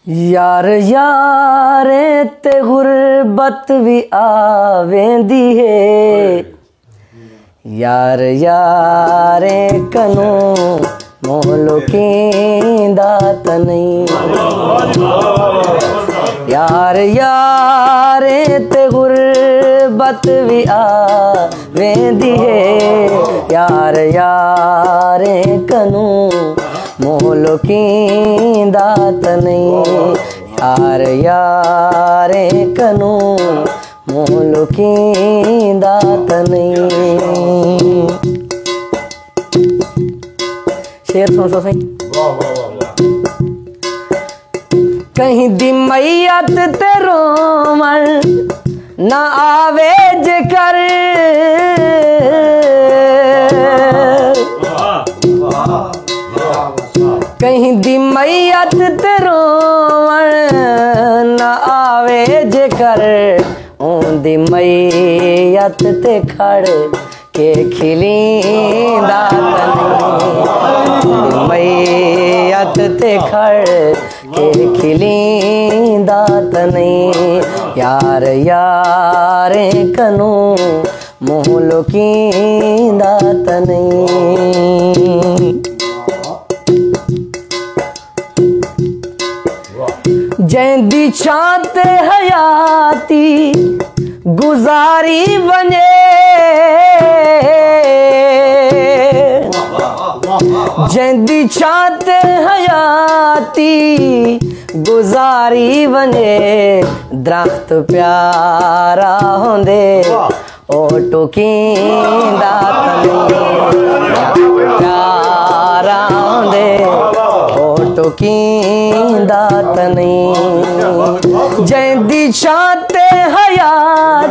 यार यारे ते गुरबत भी आवेंदी है। यार यारे कनो मोलो कींदा त नहीं। यार यारे ते गुरबत भी आवेंदी है। यार यारे कनो मोलो कींदा त नहीं। यार यारे कनो मोलो कींदा त नहीं। शेर सुन सो सही। कहीं दी मैयत ते रोमन ना आवे जे कर। कहीं दी मैयत ते रोमन ना आवे जे कर। ऊंदी मैयत ते खड़ के खिलींदा तनी। मैयत ते खड़ के खिलींदा तनी। यार यारे कनो मोलो कींदा तनी। जैंदी चांते हयाती गुजारी बने। जैंदी चांते हयाती गुजारी बने। दरख्त प्यारा होंदे ओटो कींदा तनी। प्यारा होंदे ओटो कींदा तनी। जैंदी चांते हयात